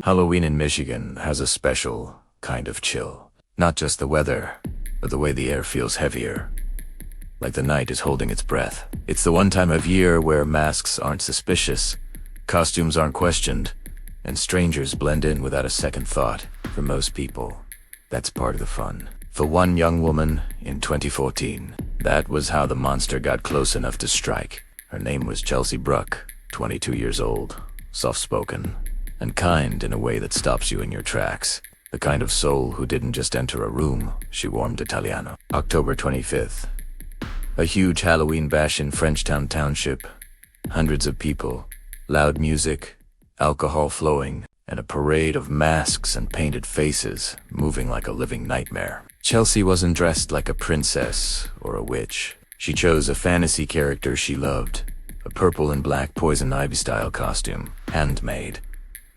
Halloween in Michigan has a special kind of chill. Not just the weather, but the way the air feels heavier. Like the night is holding its breath. It's the one time of year where masks aren't suspicious, costumes aren't questioned, and strangers blend in without a second thought. For most people, that's part of the fun. For one young woman in 2014, that was how the monster got close enough to strike. Her name was Chelsea Bruck, 22 years old, soft-spoken, and kind in a way that stops you in your tracks. The kind of soul who didn't just enter a room, she warmed Italiano. October 25th. A huge Halloween bash in Frenchtown Township. Hundreds of people, loud music, alcohol flowing, and a parade of masks and painted faces moving like a living nightmare. Chelsea wasn't dressed like a princess or a witch. She chose a fantasy character she loved, a purple and black poison ivy style costume, handmade.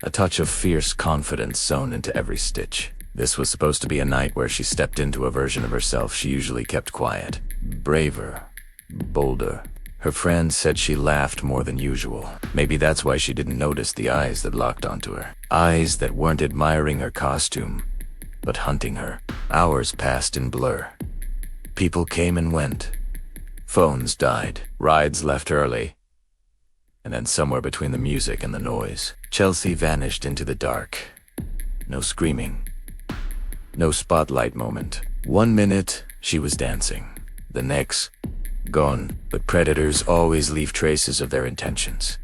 A touch of fierce confidence sewn into every stitch. This was supposed to be a night where she stepped into a version of herself she usually kept quiet. Braver, bolder. Her friends said she laughed more than usual. Maybe that's why she didn't notice the eyes that locked onto her. Eyes that weren't admiring her costume, but hunting her. Hours passed in blur. People came and went. Phones died. Rides left early. And then somewhere between the music and the noise, Chelsea vanished into the dark. No screaming. No spotlight moment. 1 minute, she was dancing. The next, gone. But predators always leave traces of their intentions.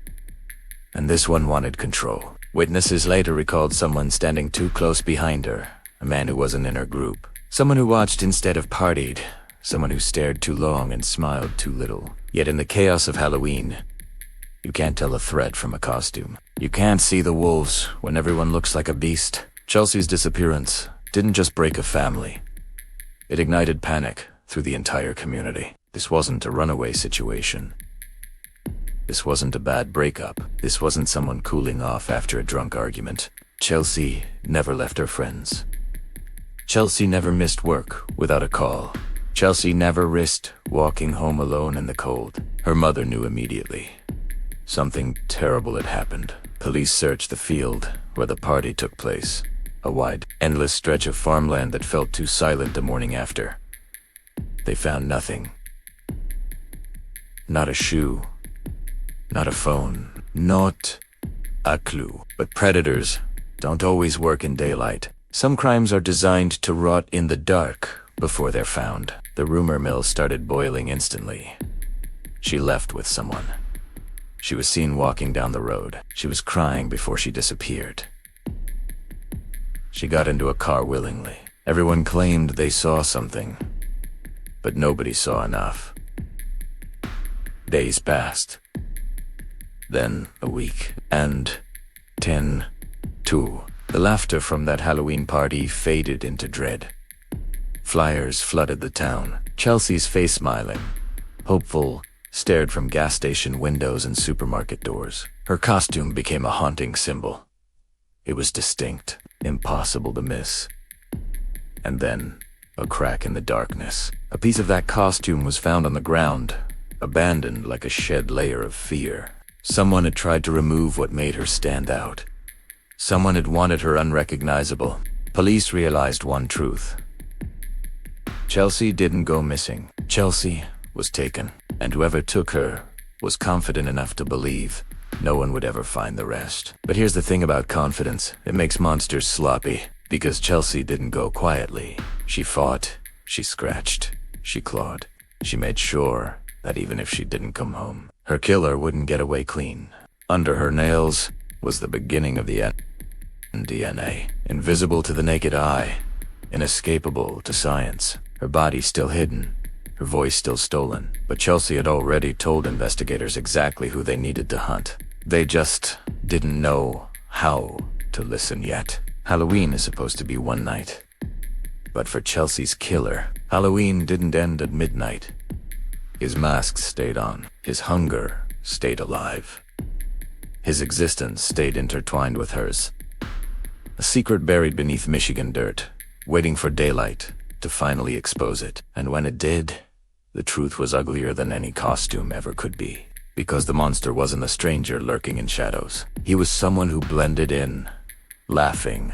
And this one wanted control. Witnesses later recalled someone standing too close behind her, a man who wasn't in her group. Someone who watched instead of partied. Someone who stared too long and smiled too little. Yet in the chaos of Halloween, you can't tell a threat from a costume. You can't see the wolves when everyone looks like a beast. Chelsea's disappearance didn't just break a family. It ignited panic through the entire community. This wasn't a runaway situation. This wasn't a bad breakup. This wasn't someone cooling off after a drunk argument. Chelsea never left her friends. Chelsea never missed work without a call. Chelsea never risked walking home alone in the cold. Her mother knew immediately. Something terrible had happened. Police searched the field where the party took place. A wide, endless stretch of farmland that felt too silent the morning after. They found nothing. Not a shoe. Not a phone. Not a clue. But predators don't always work in daylight. Some crimes are designed to rot in the dark before they're found. The rumor mill started boiling instantly. She left with someone. She was seen walking down the road. She was crying before she disappeared. She got into a car willingly. Everyone claimed they saw something, but nobody saw enough. Days passed. Then a week. And 10, 2. The laughter from that Halloween party faded into dread. Flyers flooded the town. Chelsea's face smiling, hopeful, stared from gas station windows and supermarket doors. Her costume became a haunting symbol. It was distinct, impossible to miss. And then, a crack in the darkness. A piece of that costume was found on the ground, abandoned like a shed layer of fear. Someone had tried to remove what made her stand out. Someone had wanted her unrecognizable. Police realized one truth. Chelsea didn't go missing. Chelsea was taken. And whoever took her was confident enough to believe no one would ever find the rest. But here's the thing about confidence. It makes monsters sloppy. Because Chelsea didn't go quietly. She fought, she scratched, she clawed. She made sure that even if she didn't come home, her killer wouldn't get away clean. Under her nails was the beginning of the end. DNA. Invisible to the naked eye. Inescapable to science. Her body still hidden. Her voice still stolen. But Chelsea had already told investigators exactly who they needed to hunt. They just didn't know how to listen yet. Halloween is supposed to be one night. But for Chelsea's killer, Halloween didn't end at midnight. His mask stayed on. His hunger stayed alive. His existence stayed intertwined with hers. A secret buried beneath Michigan dirt, waiting for daylight to finally expose it. And when it did, the truth was uglier than any costume ever could be. Because the monster wasn't a stranger lurking in shadows. He was someone who blended in, laughing,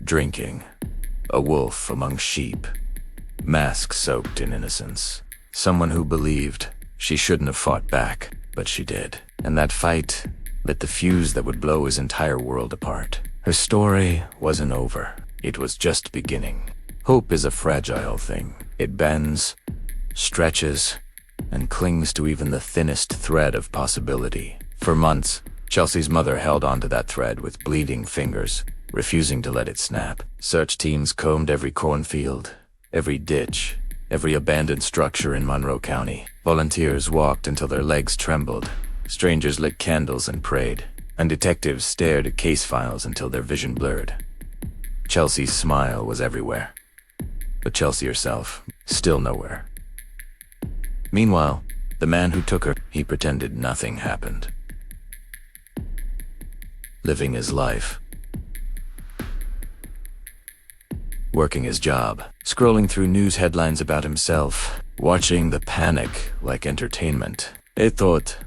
drinking, a wolf among sheep, mask soaked in innocence. Someone who believed she shouldn't have fought back, but she did. And that fight lit the fuse that would blow his entire world apart. Her story wasn't over. It was just beginning. Hope is a fragile thing. It bends, stretches, and clings to even the thinnest thread of possibility. For months, Chelsea's mother held onto that thread with bleeding fingers, refusing to let it snap. Search teams combed every cornfield, every ditch, every abandoned structure in Monroe County. Volunteers walked until their legs trembled. Strangers lit candles and prayed, and detectives stared at case files until their vision blurred. Chelsea's smile was everywhere, but Chelsea herself, still nowhere. Meanwhile, the man who took her, he pretended nothing happened. Living his life. Working his job, scrolling through news headlines about himself, watching the panic like entertainment. He thought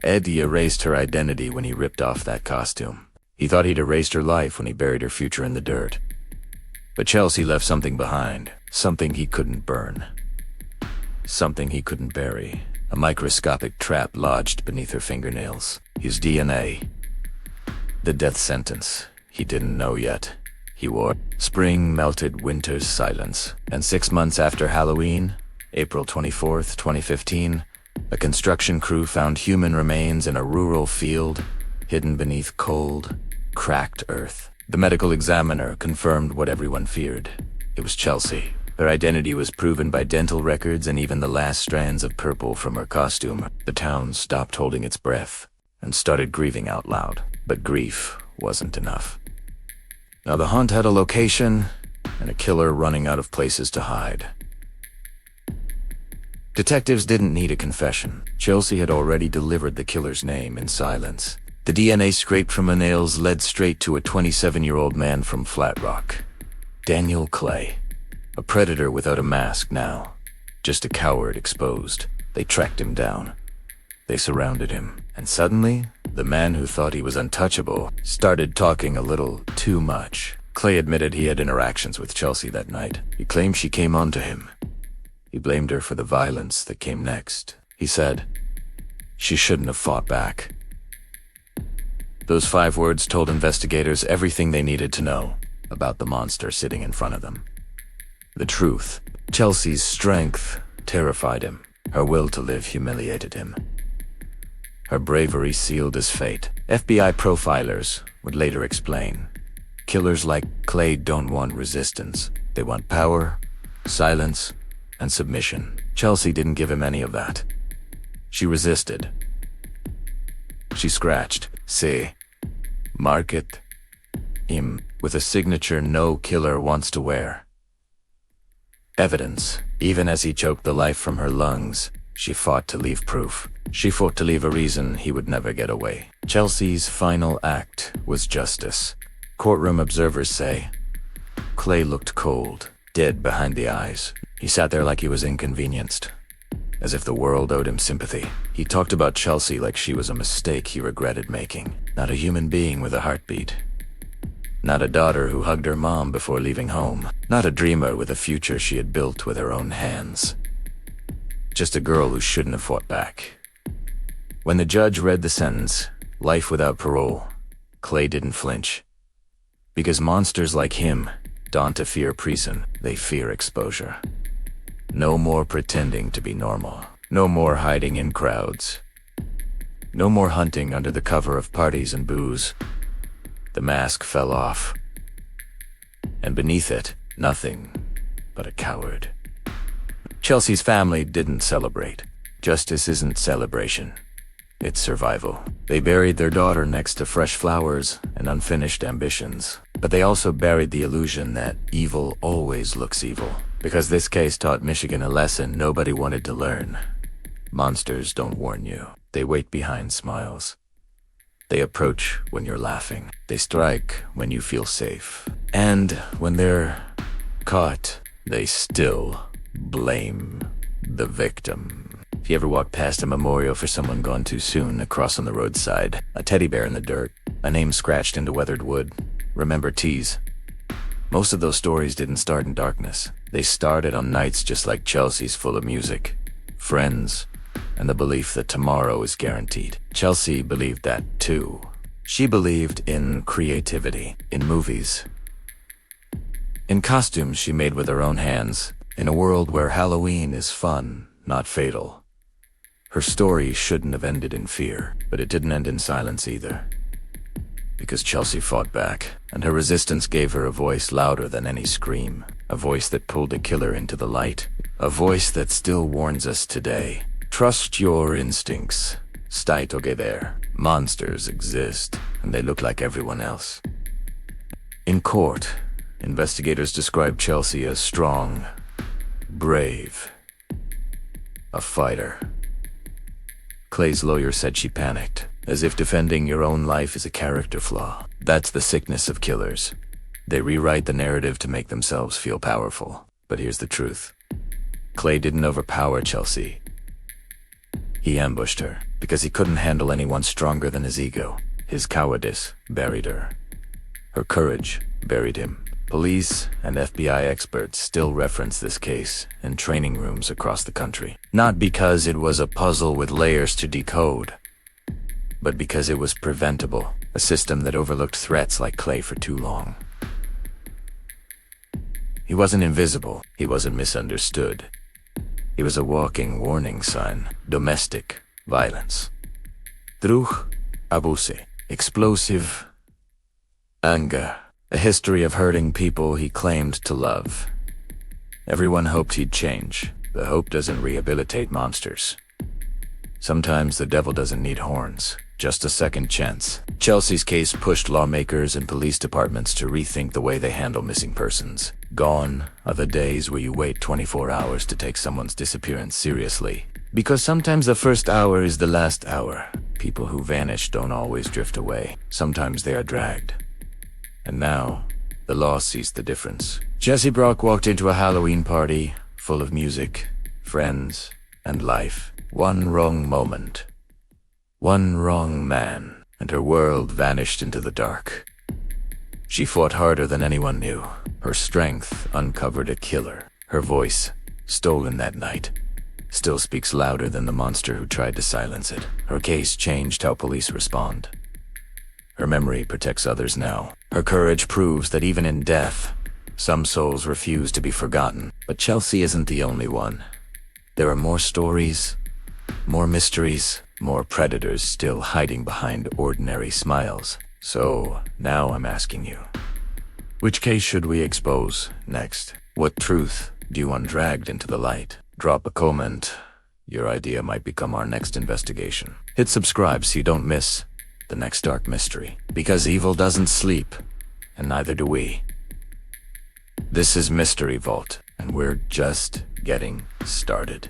Eddie erased her identity when he ripped off that costume. He thought he'd erased her life when he buried her future in the dirt. But Chelsea left something behind, something he couldn't burn. Something he couldn't bury. A microscopic trap lodged beneath her fingernails. His DNA. The death sentence he didn't know yet. He wore. Spring melted winter's silence. And 6 months after Halloween, April 24th, 2015, a construction crew found human remains in a rural field, hidden beneath cold, cracked earth. The medical examiner confirmed what everyone feared. It was Chelsea. Her identity was proven by dental records and even the last strands of purple from her costume. The town stopped holding its breath and started grieving out loud. But grief wasn't enough. Now the hunt had a location and a killer running out of places to hide. Detectives didn't need a confession. Chelsea had already delivered the killer's name in silence. The DNA scraped from her nails led straight to a 27-year-old man from Flat Rock. Daniel Clay. A predator without a mask now. Just a coward exposed. They tracked him down. They surrounded him. And suddenly, the man who thought he was untouchable started talking a little too much. Clay admitted he had interactions with Chelsea that night. He claimed she came on to him. He blamed her for the violence that came next. He said, she shouldn't have fought back. Those 5 words told investigators everything they needed to know about the monster sitting in front of them. The truth. Chelsea's strength terrified him. Her will to live humiliated him. Her bravery sealed his fate. FBI profilers would later explain. Killers like Clay don't want resistance. They want power, silence, and submission. Chelsea didn't give him any of that. She resisted. She scratched, "Se, market him," with a signature no killer wants to wear. Evidence. Even as he choked the life from her lungs, she fought to leave proof. She fought to leave a reason he would never get away. Chelsea's final act was justice. Courtroom observers say, Clay looked cold, dead behind the eyes. He sat there like he was inconvenienced, as if the world owed him sympathy. He talked about Chelsea like she was a mistake he regretted making. Not a human being with a heartbeat. Not a daughter who hugged her mom before leaving home. Not a dreamer with a future she had built with her own hands. Just a girl who shouldn't have fought back. When the judge read the sentence, life without parole, Clay didn't flinch. Because monsters like him don't fear prison, they fear exposure. No more pretending to be normal. No more hiding in crowds. No more hunting under the cover of parties and booze. The mask fell off. And beneath it, nothing but a coward. Chelsea's family didn't celebrate. Justice isn't celebration. It's survival. They buried their daughter next to fresh flowers and unfinished ambitions. But they also buried the illusion that evil always looks evil. Because this case taught Michigan a lesson nobody wanted to learn. Monsters don't warn you. They wait behind smiles. They approach when you're laughing. They strike when you feel safe. And when they're caught, they still blame the victim. If you ever walk past a memorial for someone gone too soon, a cross on the roadside, a teddy bear in the dirt, a name scratched into weathered wood, Remember Tease? Most of those stories didn't start in darkness. They started on nights just like Chelsea's, full of music, friends, and the belief that tomorrow is guaranteed. Chelsea believed that too. She believed in creativity, in movies, in costumes she made with her own hands, in a world where Halloween is fun, not fatal. Her story shouldn't have ended in fear, but it didn't end in silence either. Because Chelsea fought back, and her resistance gave her a voice louder than any scream. A voice that pulled a killer into the light. A voice that still warns us today. Trust your instincts. Stai toge there. Monsters exist, and they look like everyone else. In court, investigators described Chelsea as strong, brave, a fighter. Clay's lawyer said she panicked, as if defending your own life is a character flaw. That's the sickness of killers. They rewrite the narrative to make themselves feel powerful. But here's the truth. Clay didn't overpower Chelsea. He ambushed her, because he couldn't handle anyone stronger than his ego. His cowardice buried her. Her courage buried him. Police and FBI experts still reference this case in training rooms across the country. Not because it was a puzzle with layers to decode, but because it was preventable, a system that overlooked threats like Clay for too long. He wasn't invisible, he wasn't misunderstood. He was a walking warning sign. Domestic violence. Druh, abuse, explosive anger. A history of hurting people he claimed to love. Everyone hoped he'd change. The hope doesn't rehabilitate monsters. Sometimes the devil doesn't need horns, just a second chance. Chelsea's case pushed lawmakers and police departments to rethink the way they handle missing persons. Gone are the days where you wait 24 hours to take someone's disappearance seriously. Because sometimes the first hour is the last hour. People who vanish don't always drift away. Sometimes they are dragged. And now, the law sees the difference. Jesse Bruck walked into a Halloween party full of music, friends, and life. One wrong moment. One wrong man, and her world vanished into the dark. She fought harder than anyone knew. Her strength uncovered a killer. Her voice, stolen that night, still speaks louder than the monster who tried to silence it. Her case changed how police respond. Her memory protects others now. Her courage proves that even in death, some souls refuse to be forgotten. But Chelsea isn't the only one. There are more stories, more mysteries, more predators still hiding behind ordinary smiles. So, now I'm asking you, which case should we expose next? What truth do you want dragged into the light? Drop a comment. Your idea might become our next investigation. Hit subscribe so you don't miss the next dark mystery. Because evil doesn't sleep, and neither do we. This is Mystery Vault, and we're just getting started.